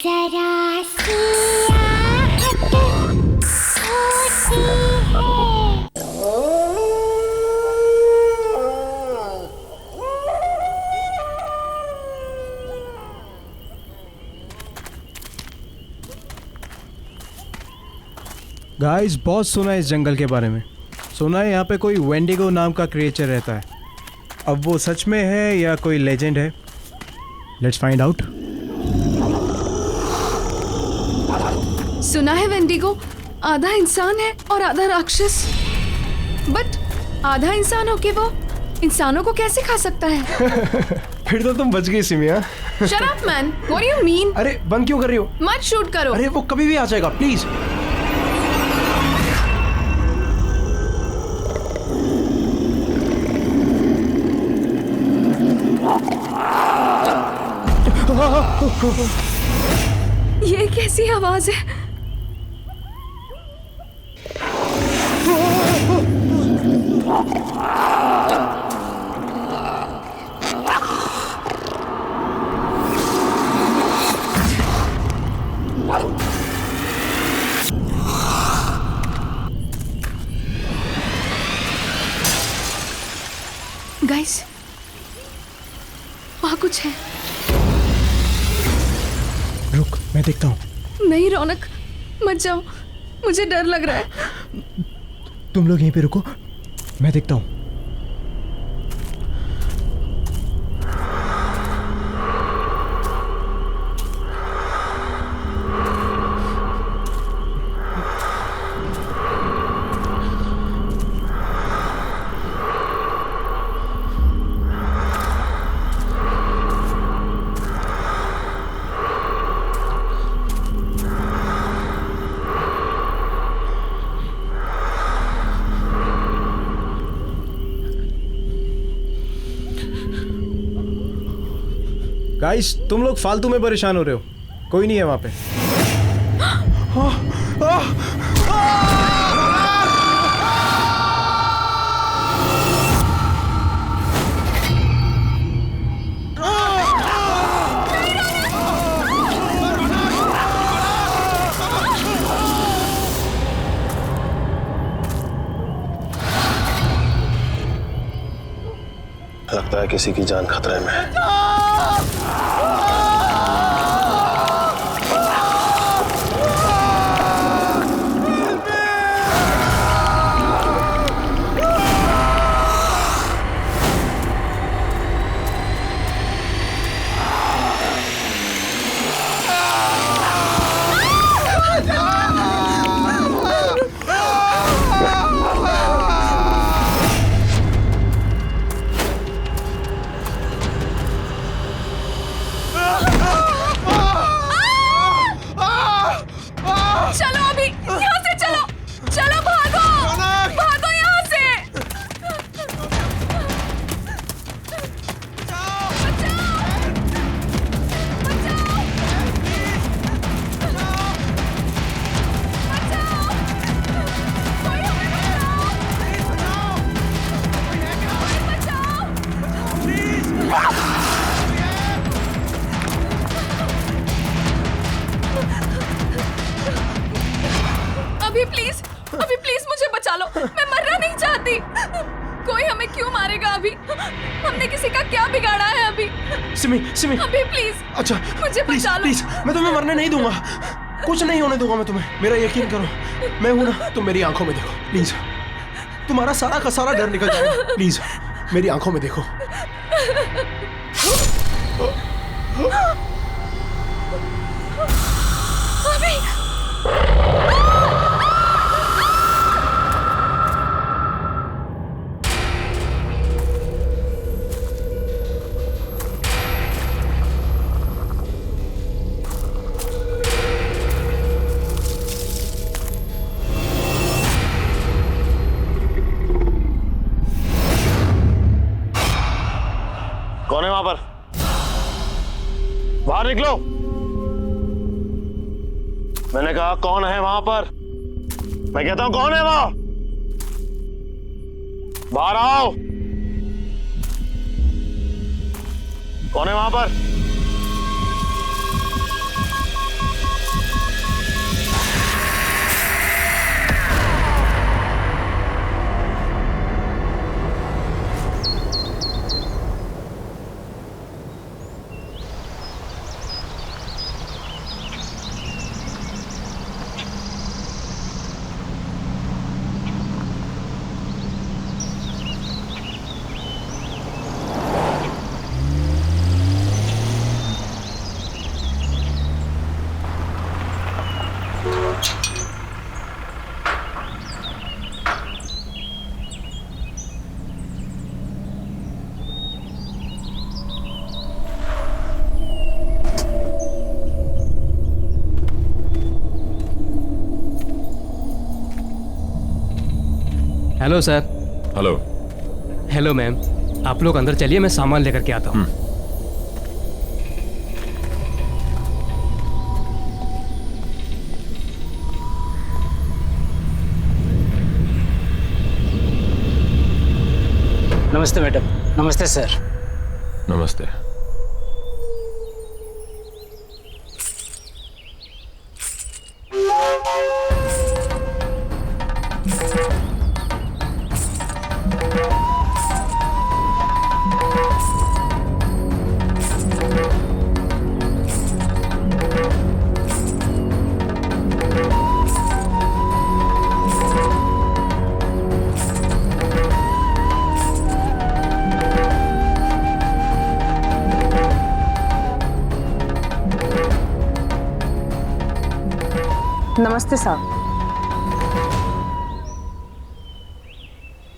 जरा सी आहट होती है। गाइस बहुत सुना है इस जंगल के बारे में। सुना है यहाँ पे कोई वेंडिगो नाम का क्रिएचर रहता है। अब वो सच में है या कोई लेजेंड है? Let's find out. सुना है वेंडिगो आधा इंसान है और आधा राक्षस। बट आधा इंसान होके वो इंसानों को कैसे खा सकता है? फिर तो तुम बच गई सिमिया। Shut up man, what do you mean? अरे बंद क्यों कर रही हो? मत शूट करो। अरे वो कभी भी आ जाएगा, प्लीज। ये कैसी आवाज है? गाइस, वहाँ कुछ है। रुक, मैं देखता हूँ। नहीं रौनक, मत जाओ, मुझे डर लग रहा है। तुम लोग यहीं पे रुको, मैं देखता हूँ। गाइस, तुम लोग फालतू में परेशान हो रहे हो। कोई नहीं है वहां पे। लगता है किसी की जान खतरे में है। चलो अभी यहाँ से चलो, चलो भागो, भागो यहाँ से। बचाओ, बचाओ, बचाओ, कोई हमें बचाओ। अभी प्लीज मुझे बचा लो, मैं मरना नहीं चाहती। कोई हमें क्यों मारेगा अभी? हमने किसी का क्या बिगाड़ा है अभी? सिमी, सिमी। अभी प्लीज, अच्छा, मुझे प्लीज, बचा लो। प्लीज, मैं तुम्हें मरने नहीं दूंगा। कुछ नहीं होने दूंगा मैं तुम्हें। मेरा यकीन करो, मैं हूं ना। तुम मेरी आंखों में देखो, प्लीज। तुम्हारा सारा का सारा डर निकल जाएगा। प्लीज, मेरी आंखों में देखो। अभी कौन है वहां पर? बाहर निकलो। मैंने कहा कौन है वहां पर? मैं कहता हूं कौन है वहां? बाहर आओ। कौन है वहां पर? Hello sir. Hello. Hello ma'am, आप लोग अंदर चलिए, मैं सामान लेकर के आता हूँ। नमस्ते मैडम। नमस्ते सर। नमस्ते। नमस्ते साहब।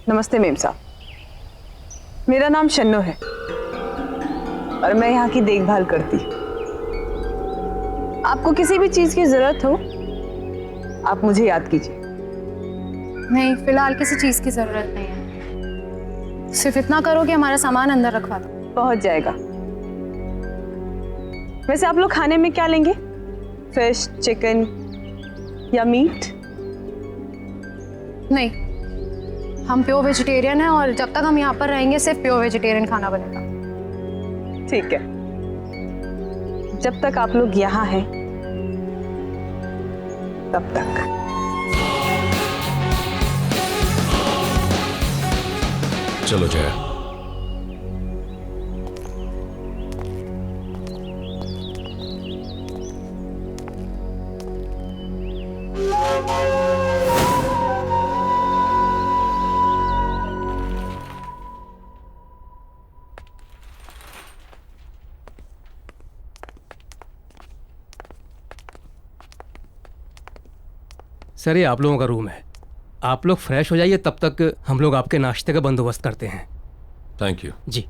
नमस्ते मेम साहब। मेरा नाम शन्नो है और मैं यहाँ की देखभाल करती हूँ। आपको किसी भी चीज की जरूरत हो आप मुझे याद कीजिए। नहीं, फिलहाल किसी चीज की जरूरत नहीं है। सिर्फ इतना करो कि हमारा सामान अंदर रखवा दो। पहुंच जाएगा। वैसे आप लोग खाने में क्या लेंगे? फिश, चिकन या मीट? नहीं, हम प्योर वेजिटेरियन हैं और जब तक हम यहाँ पर रहेंगे सिर्फ प्योर वेजिटेरियन खाना बनेगा। ठीक है, जब तक आप लोग यहाँ हैं तब तक। चलो जया। सर, ये आप लोगों का रूम है। आप लोग फ्रेश हो जाइए, तब तक हम लोग आपके नाश्ते का बंदोबस्त करते हैं। Thank you. जी।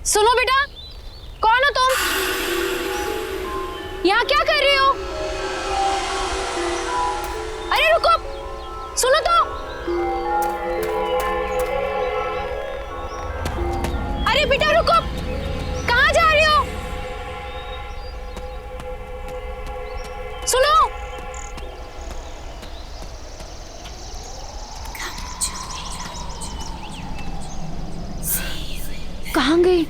सुनो बेटा, कौन हो तुम? यहाँ क्या कर रही हो? अरे रुको, सुनो तो। अरे बेटा रुको, कहाँ जा रही हो? सुनो। कहाँ गई?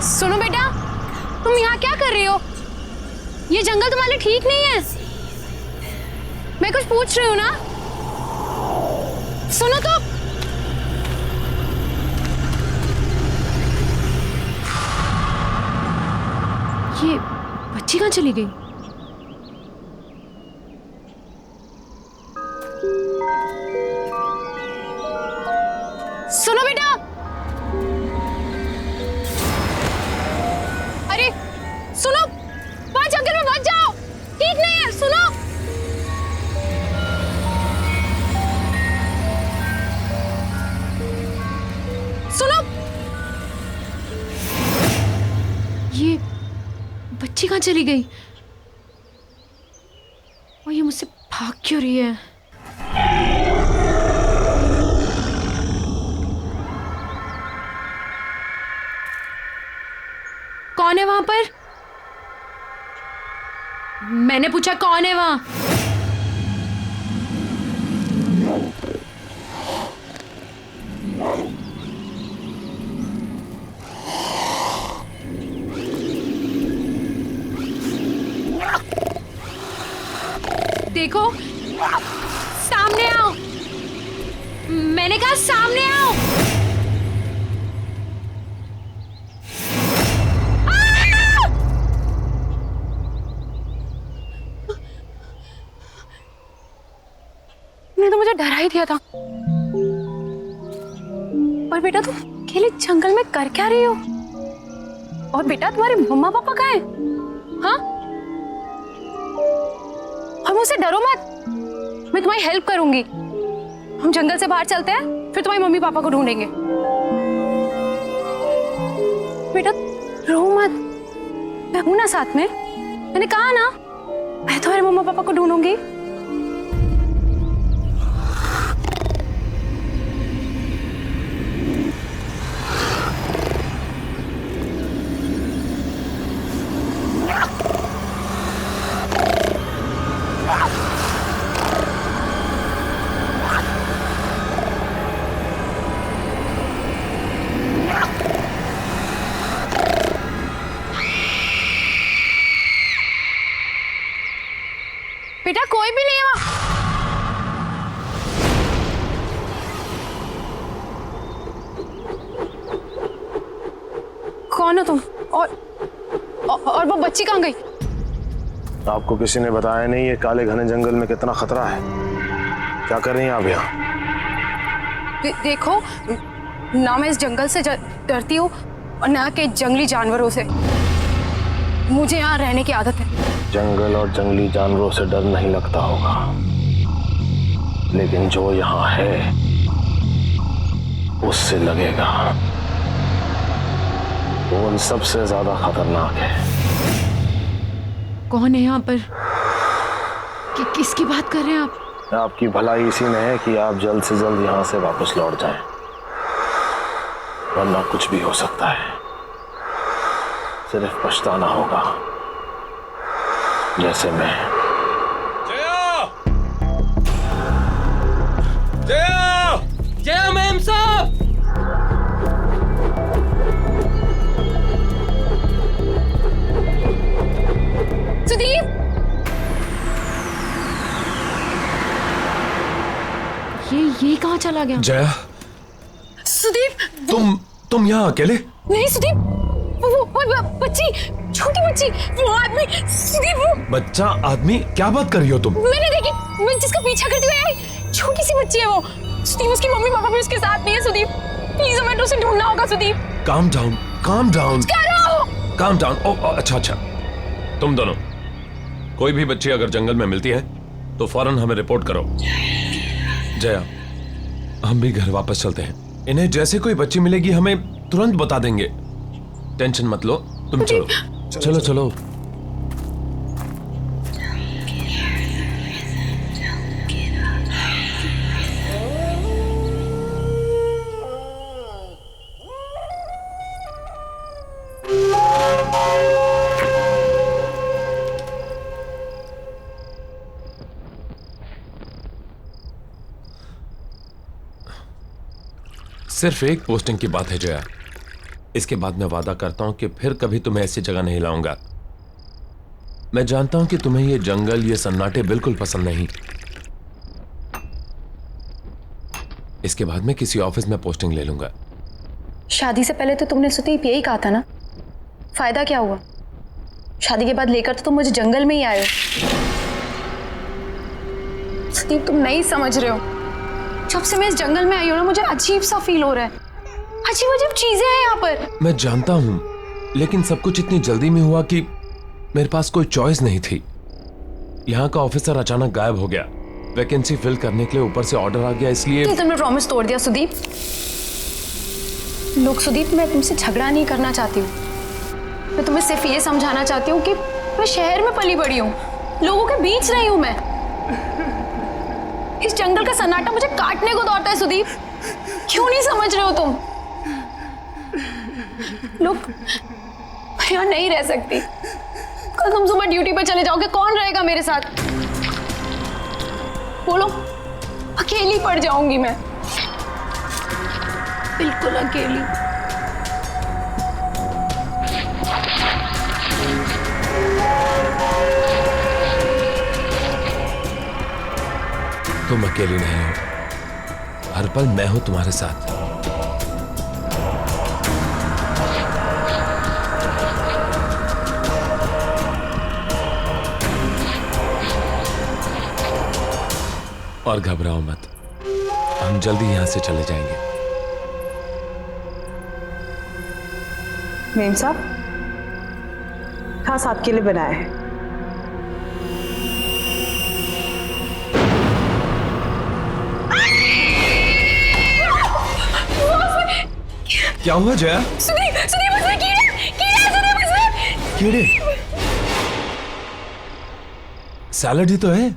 सुनो बेटा, तुम यहाँ क्या कर रही हो? ये जंगल तुम्हारे लिए ठीक नहीं है। मैं कुछ पूछ रही हूँ ना। सुनो तो। ये बच्ची कहाँ चली गई? सुनो बेटा। अरे सुनो, वहां जंगल में मत जाओ, ठीक नहीं है। सुनो। सुनो। ये बच्ची कहाँ चली गई? और ये मुझसे भाग क्यों रही है? मैंने पूछा कौन है वहाँ। देखो, सामने आओ। मैंने कहा सामने आओ। ने तो मुझे डरा ही दिया था। और बेटा तुम अकेले जंगल में कर क्या रही हो? और बेटा तुम्हारे मम्मा पापा कहाँ हैं? हाँ? और मुझसे डरो मत, मैं तुम्हारी हेल्प करूंगी। हम जंगल से बाहर चलते हैं, फिर तुम्हारी मम्मी पापा को ढूंढेंगे। बेटा रो मत, मैं हूं ना साथ में। मैंने कहा ना, मैं तुम्हारे मम्मा पापा को ढूंढूंगी। बेटा कोई भी नहीं है वहां। कौन हो तुम? और वो बच्ची कहाँ गई? आपको किसी ने बताया नहीं ये काले घने जंगल में कितना खतरा है? क्या कर रही हैं आप यहाँ? देखो ना, मैं इस जंगल से डरती हूँ और ना के जंगली जानवरों से। मुझे यहाँ रहने की आदत है। जंगल और जंगली जानवरों से डर नहीं लगता होगा, लेकिन जो यहाँ है उससे लगेगा। वो उन सबसे ज्यादा खतरनाक है। कौन है यहाँ पर? किसकी बात कर रहे हैं आप? आपकी भलाई इसी में है कि आप जल्द से जल्द यहाँ से वापस लौट जाएं, वरना कुछ भी हो सकता है। सिर्फ पछताना होगा, जैसे मैं। जया मैम साहब! सुदीप! ये कहाँ चला गया? जया, सुदीप! तुम यहाँ अकेले? नहीं सुदीप, वो बच्ची, छोटी बच्ची, वो आदमी, सुदीप वो बच्चा आदमी? क्या बात कर रही हो तुम? मैंने देखी, मैं जिसका पीछा करती हुई आई, छोटी सी बच्ची है वो। सुदीप उसकी मम्मी पापा भी उसके साथ नहीं है। सुदीप प्लीज हमें उसे ढूंढना होगा। Sudeep calm down, calm down, calm down. अच्छा, तुम दोनों कोई भी बच्ची अगर जंगल में मिलती है तो फौरन हमें रिपोर्ट करो। जया, हम भी घर वापस चलते हैं। इन्हें जैसे कोई बच्ची मिलेगी हमें तुरंत बता देंगे। टेंशन मत लो, तुम चलो चलो। सिर्फ एक पोस्टिंग की बात है जया, इसके बाद मैं वादा करता हूं कि फिर कभी तुम्हें ऐसी जगह नहीं लाऊंगा। मैं जानता हूं कि तुम्हें ये जंगल, ये सन्नाटे बिल्कुल पसंद नहीं। इसके बाद मैं किसी ऑफिस में पोस्टिंग ले लूंगा। शादी से पहले तो तुमने सुदीप यही कहा था ना, फायदा क्या हुआ? शादी के बाद लेकर तो तुम मुझे जंगल में ही आए हो। सुदीप तुम नहीं समझ रहे हो, जब से मैं इस जंगल में आई हूं ना, मुझे अजीब सा फील हो रहा है। अजीब अजीब चीजें हैं यहाँ पर। मैं जानता हूं, लेकिन सब कुछ इतनी जल्दी में हुआ कि मेरे पास कोई चॉइस नहीं थी। यहाँ का ऑफिसर अचानक गायब हो गया। वैकेंसी फिल करने के लिए ऊपर से ऑर्डर आ गया, इसलिए तुमने प्रॉमिस तोड़ दिया सुदीप। लोग सुदीप, मैं तुमसे झगड़ा नहीं करना चाहती हूँ। मैं तुम्हें सिर्फ ये समझाना चाहती हूँ कि मैं शहर में पली बड़ी हूँ, लोगों के बीच नहीं हूँ मैं। इस जंगल का सन्नाटा मुझे काटने को दौड़ता है सुदीप। क्यों नहीं समझ रहे हो तुम? लोग, मैं यहाँ नहीं रह सकती। कल तुम सुबह ड्यूटी पे चले जाओगे, कौन रहेगा मेरे साथ? बोलो, अकेली पड़ जाऊंगी मैं, बिल्कुल अकेली। तुम अकेली नहीं हो, हर पल मैं हूं तुम्हारे साथ। और घबराओ मत, हम जल्दी यहां से चले जाएंगे। मेम साहब, खास आपके लिए बनाया है। क्या हुआ जया? सुनिए मुझे सुनिए मुझे। कीड़े? सैलड ही तो है।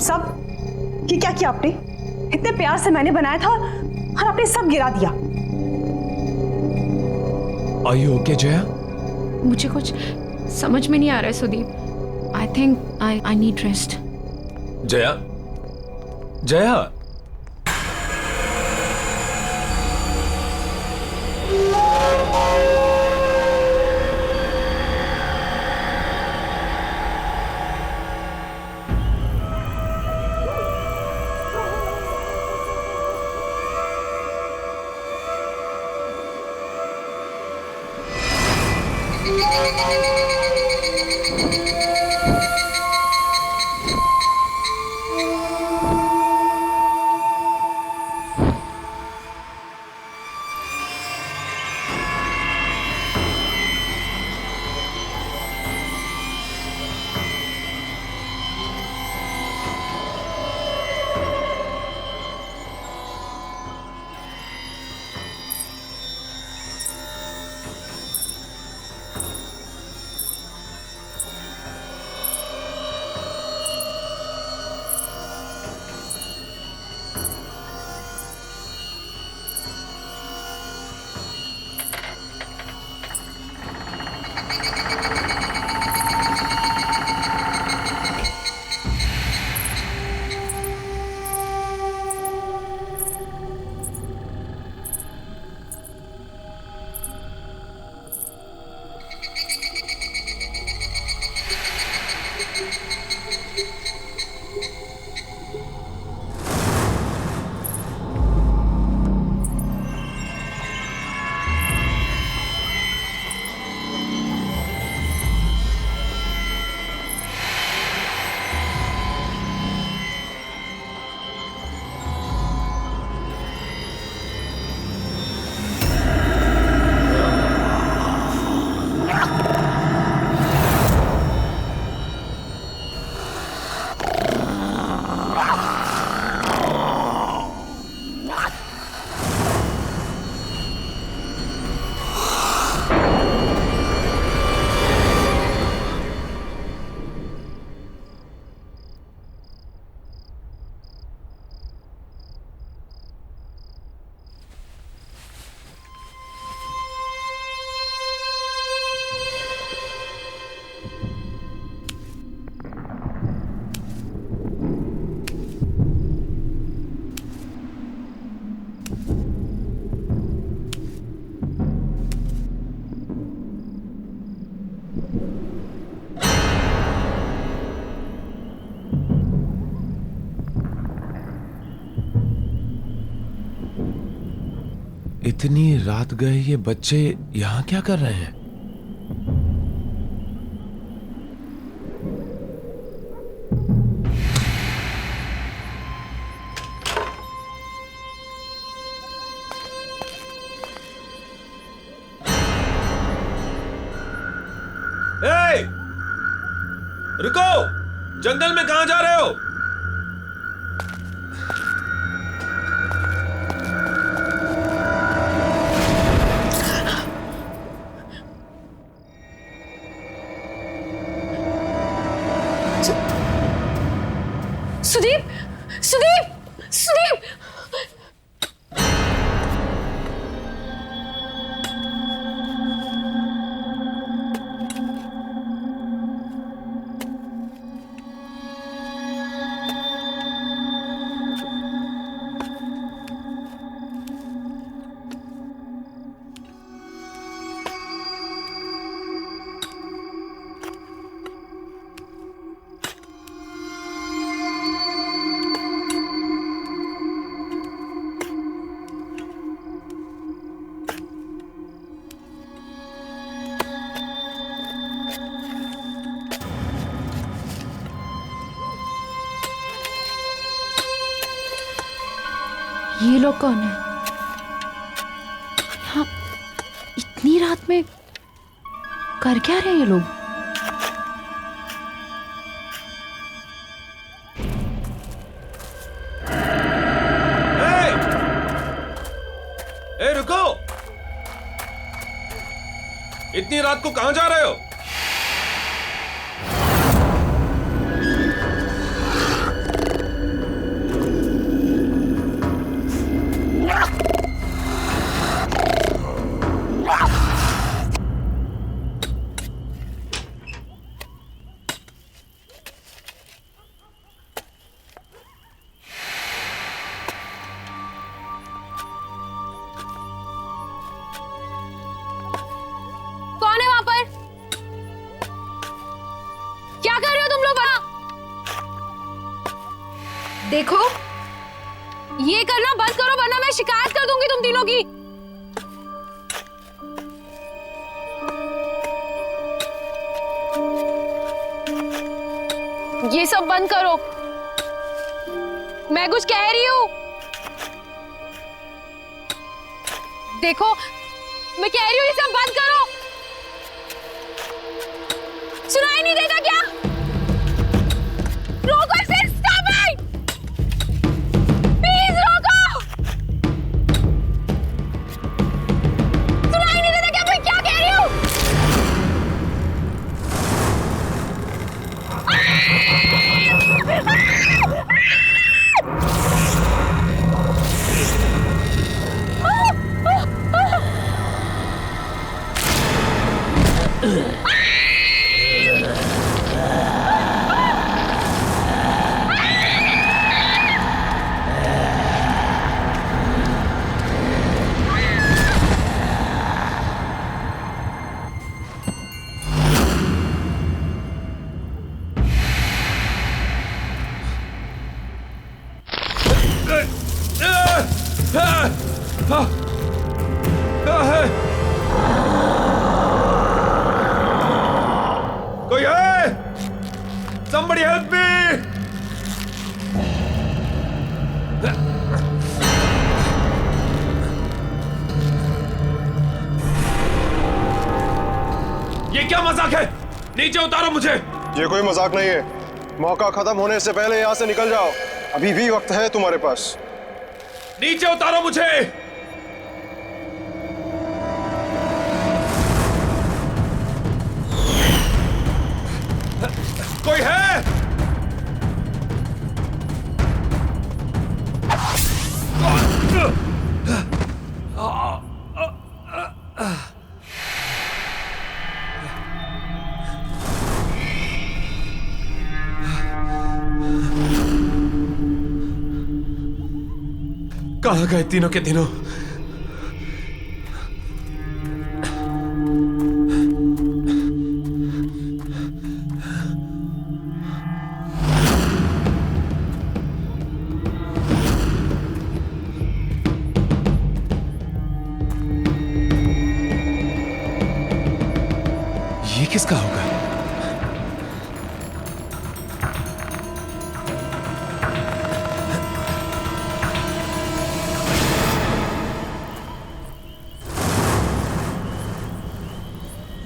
सब ये क्या किया आपने? इतने प्यार से मैंने बनाया था और आपने सब गिरा दिया। Are you okay, Jaya? मुझे कुछ समझ में नहीं आ रहा है Sudeep. I think I need rest. Jaya, Jaya, इतनी रात गए ये बच्चे यहां क्या कर रहे हैं? ए! रुको! जंगल में कहां जा रहे हो? सुदीप, सुदीप, सुदीप, ये लोग कौन है? हाँ, इतनी रात में कर क्या रहे हैं ये लोग? ए रुको, इतनी रात को कहां जा रहे हो? कौन है वहां पर? क्या कर रहे हो तुम लोग वहां? देखो, ये करना बंद करो वरना मैं शिकायत कर दूंगी तुम तीनों की। ये सब बंद करो, मैं कुछ कह रही हूं। देखो, मैं कह रही हूं ये सब बंद करो। सुनाई नहीं देता क्या? रोको इसे, स्टॉप इट! प्लीज रोको! सुनाई नहीं देता क्या मैं क्या कह रही हूं? कोई है? Somebody help me! ये क्या मजाक है? नीचे उतारो मुझे। ये कोई मजाक नहीं है। मौका खत्म होने से पहले यहाँ से निकल जाओ। अभी भी वक्त है तुम्हारे पास। नीचे उतारो मुझे। कोई है? कहाँ गए तीनों के तीनों? ये किसका होगा?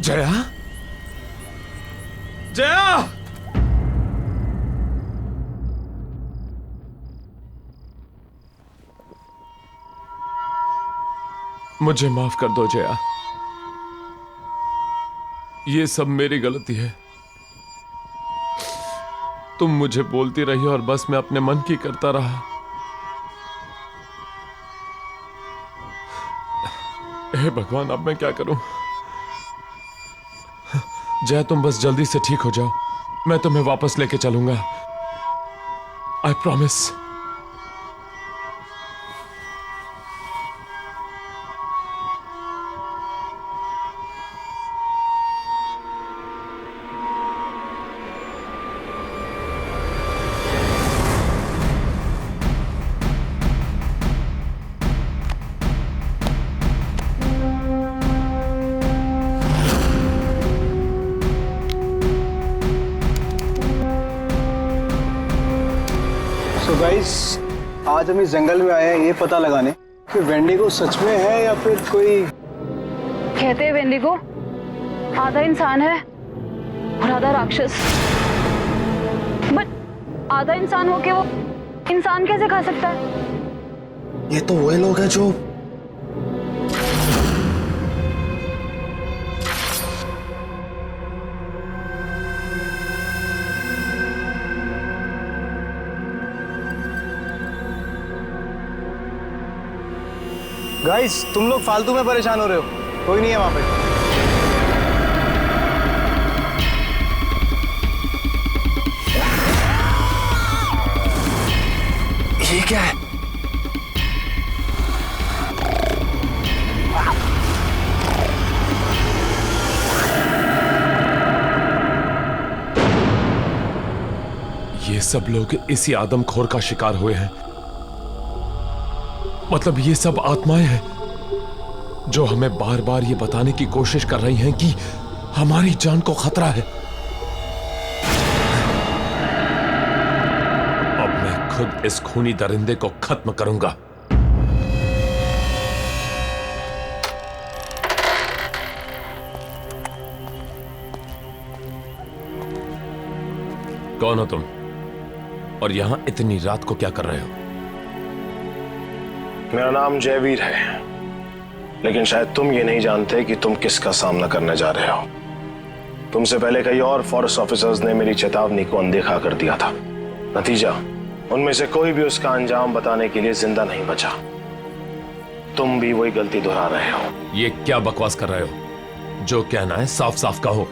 जया? जया! मुझे माफ कर दो जया। ये सब मेरी गलती है। तुम मुझे बोलती रही और बस मैं अपने मन की करता रहा। हे भगवान, अब मैं क्या करूं? जय, तुम बस जल्दी से ठीक हो जाओ। मैं तुम्हें वापस लेके चलूंगा। I promise. गाइस, आज हम इस जंगल में आए हैं ये पता लगाने कि वेंडिगो सच में है या फिर कोई। कहते हैं वेंडिगो आधा इंसान है और आधा राक्षस। बट आधा इंसान होके वो इंसान कैसे खा सकता है? ये तो वही लोग हैं जो गाइस, तुम लोग फालतू में परेशान हो रहे हो, कोई नहीं है वहां पे। ये क्या है? ये सब लोग इसी आदमखोर का शिकार हुए हैं। मतलब ये सब आत्माएं हैं जो हमें बार बार ये बताने की कोशिश कर रही हैं कि हमारी जान को खतरा है। अब मैं खुद इस खूनी दरिंदे को खत्म करूंगा। कौन हो तुम और यहां इतनी रात को क्या कर रहे हो? मेरा नाम जयवीर है, लेकिन शायद तुम ये नहीं जानते कि तुम किसका सामना करने जा रहे हो। तुमसे पहले कई और फॉरेस्ट ऑफिसर्स ने मेरी चेतावनी को अनदेखा कर दिया था। नतीजा, उनमें से कोई भी उसका अंजाम बताने के लिए जिंदा नहीं बचा। तुम भी वही गलती दोहरा रहे हो। ये क्या बकवास कर रहे हो? जो कहना है साफ साफ कहो।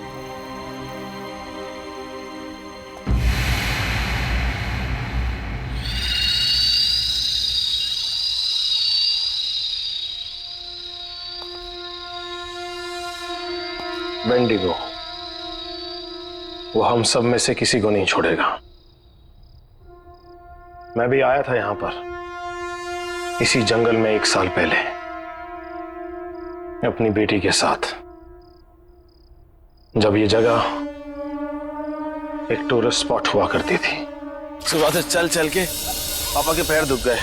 वेंडिगो, वो हम सब में से किसी को नहीं छोड़ेगा। मैं भी आया था यहां पर इसी जंगल में 1 साल पहले अपनी बेटी के साथ, जब ये जगह एक टूरिस्ट स्पॉट हुआ करती थी। सुबह से चल चल के पापा के पैर दुख गए।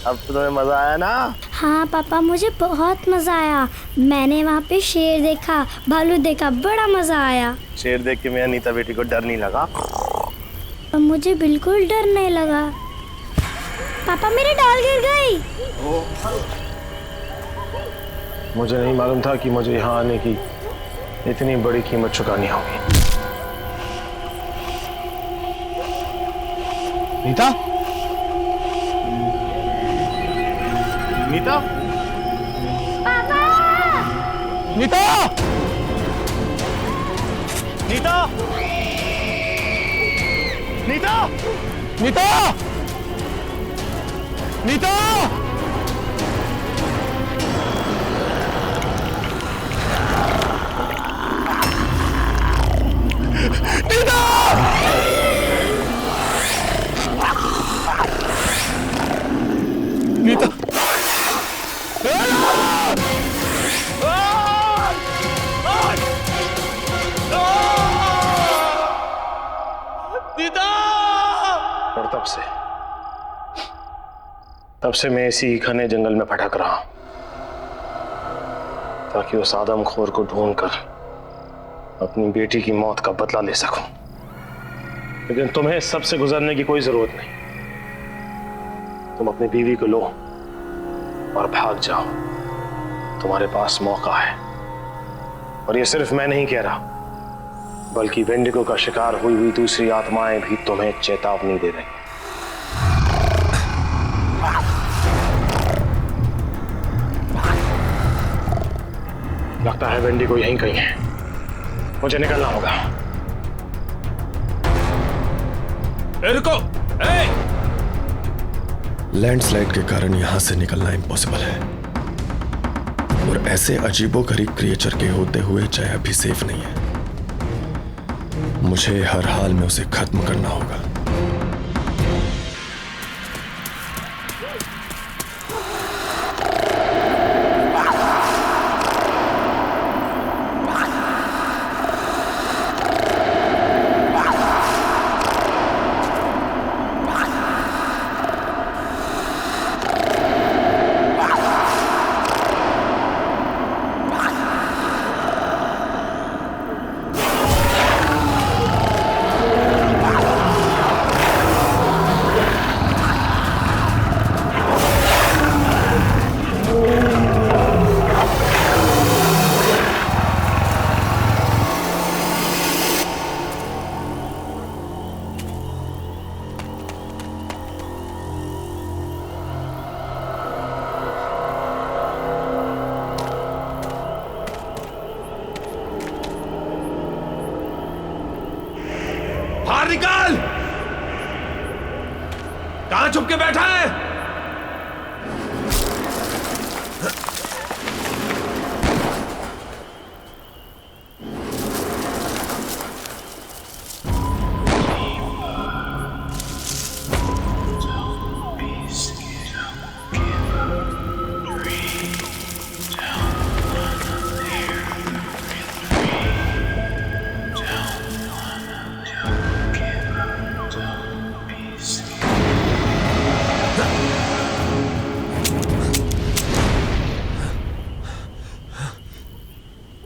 अब तो तुम्हें मजा आया ना? हाँ पापा, मुझे बहुत मजा आया। मैंने वहाँ पे शेर देखा, भालू देखा, बड़ा मजा आया। शेर देख के मेरी नीता बेटी को डर नहीं लगा? मुझे बिल्कुल डर नहीं लगा। पापा, मेरी डॉल गिर गई। मुझे नहीं मालूम था कि मुझे यहाँ आने की इतनी बड़ी कीमत चुकानी होगी। नीता? नीता? पापा! नीता? नीता? नीता? नीता? नीता? नीता? और तब से मैं इसी घने जंगल में भटक रहा हूं, ताकि उस आदमखोर को ढूंढकर अपनी बेटी की मौत का बदला ले सकूं। लेकिन तुम्हें सबसे गुजरने की कोई जरूरत नहीं। तुम अपनी बीवी को लो और भाग जाओ। तुम्हारे पास मौका है। और ये सिर्फ मैं नहीं कह रहा, बल्कि वेंडिगो का शिकार हुई हुई दूसरी आत्माएं भी तुम्हें चेतावनी दे रही हैं। लगता है वेंडिगो यहीं कहीं है। मुझे निकलना होगा। रुको! लैंडस्लाइड के कारण यहां से निकलना इम्पॉसिबल है, और ऐसे अजीबोगरीब क्रिएचर के होते हुए जया भी सेफ नहीं है। मुझे हर हाल में उसे खत्म करना होगा।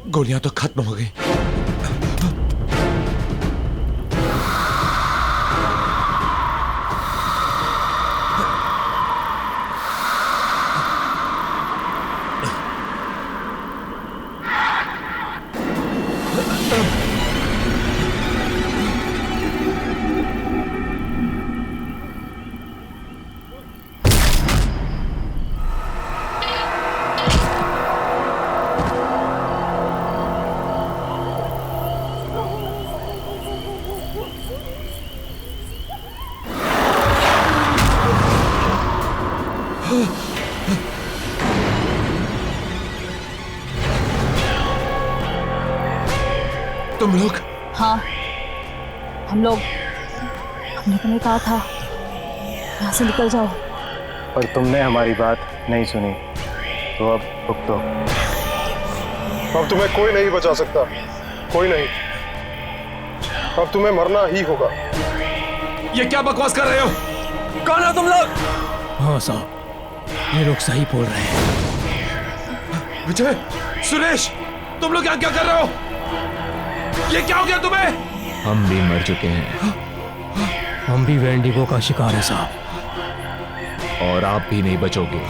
गोलियां तो खत्म हो गई। तुम लोग? हाँ, हम लोगों ने कहा था यहाँ से निकल जाओ, पर तुमने हमारी बात नहीं सुनी, तो अब भुगतो। अब तुम्हें कोई नहीं बचा सकता, कोई नहीं। अब तुम्हें मरना ही होगा। ये क्या बकवास कर रहे हो? कौन हो तुम लोग? हाँ साहब, ये लोग सही बोल रहे हैं। विजय, सुरेश, तुम लोग यहाँ क्या कर रहे हो? ये क्या हो गया तुम्हें? हम भी मर चुके हैं। हम भी वेंडिगो का शिकार है साहब। और आप भी नहीं बचोगे।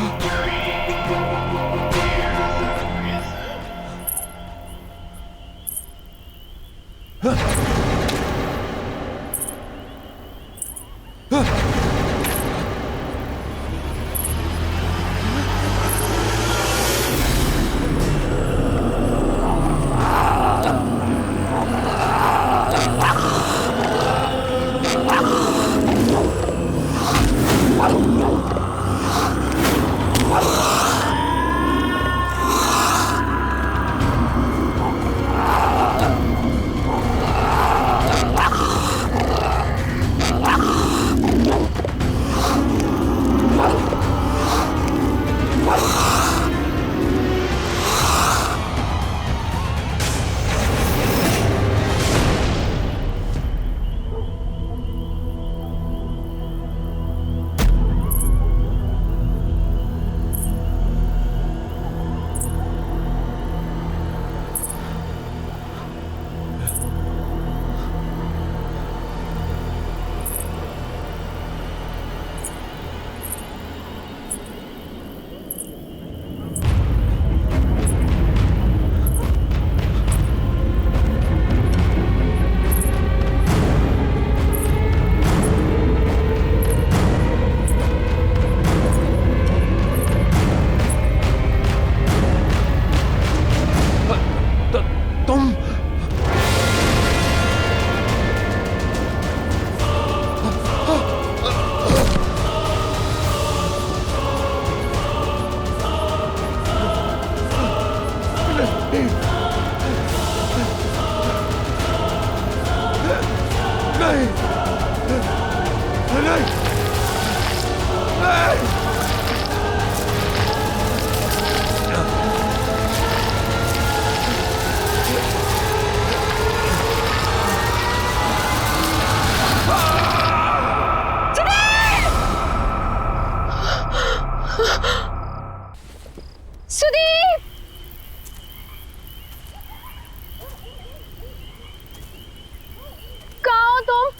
सुदीप! कहाँ हो तुम?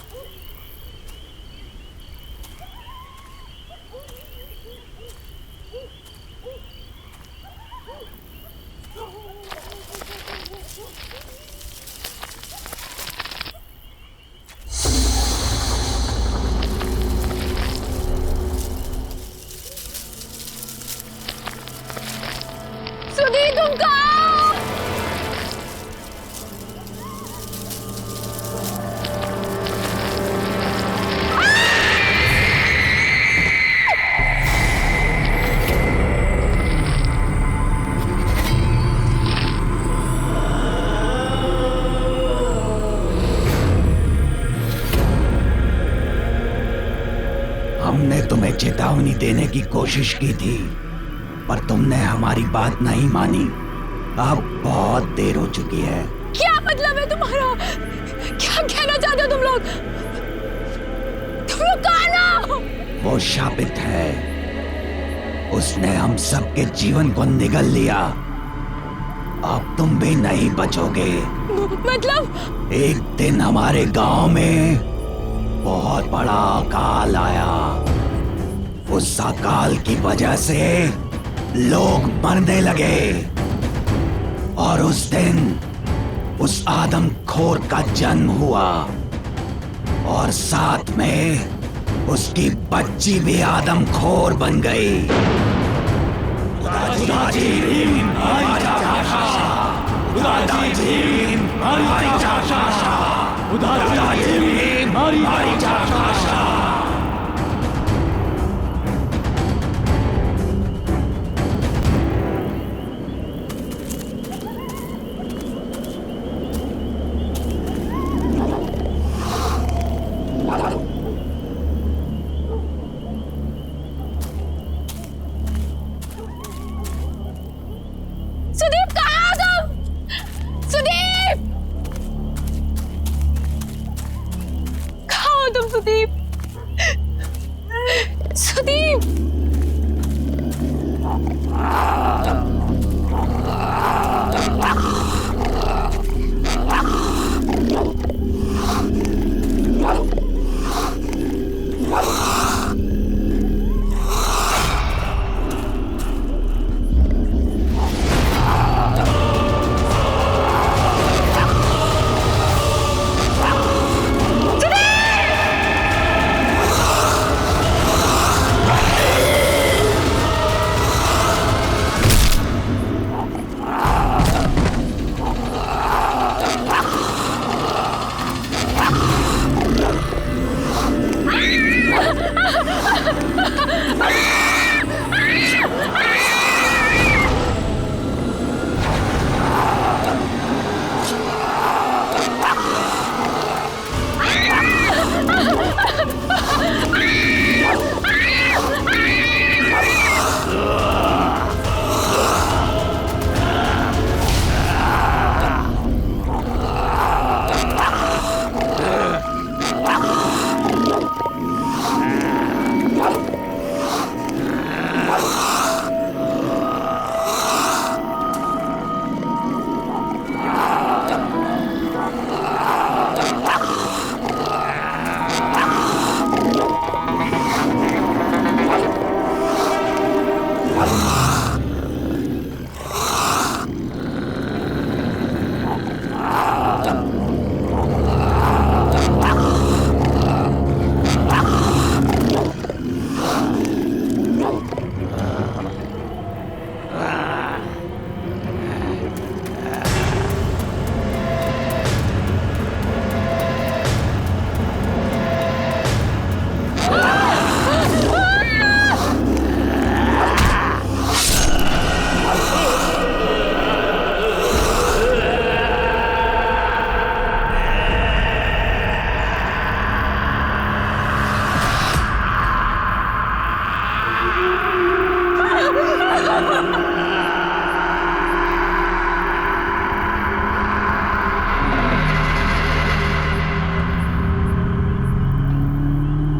सुदीप, तुम कहाँ हो? हमने तुम्हें चेतावनी देने की कोशिश की थी, पर तुमने हमारी बात नहीं मानी। अब बहुत देर हो चुकी है। क्या मतलब है तुम्हारा? क्या कहना चाहते हो तुम लोग? तुम लोग कहाँ ना? वो शापित है, उसने हम सबके जीवन को निगल लिया। अब तुम भी नहीं बचोगे। मतलब एक दिन हमारे गांव में बहुत बड़ा अकाल आया। उस अकाल की वजह से लोग मरने लगे और उस दिन उस आदमखोर का जन्म हुआ और साथ में उसकी बच्ची भी आदमखोर बन गई। सुदीप कहाँ हो तुम? सुदीप कहाँ हो तुम? सुदीप सुदीप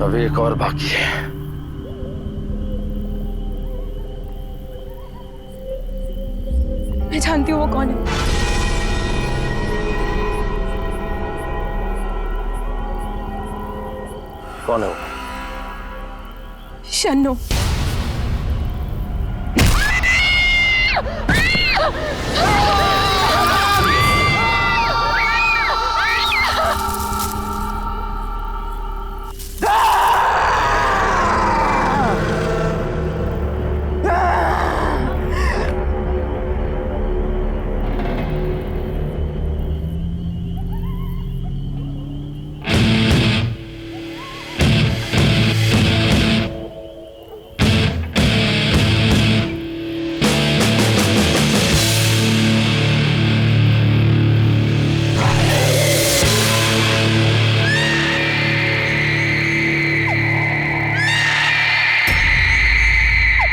अभी एक और बाकी है। मैं जानती हूँ वो कौन है। कौन है वो? शन्नो।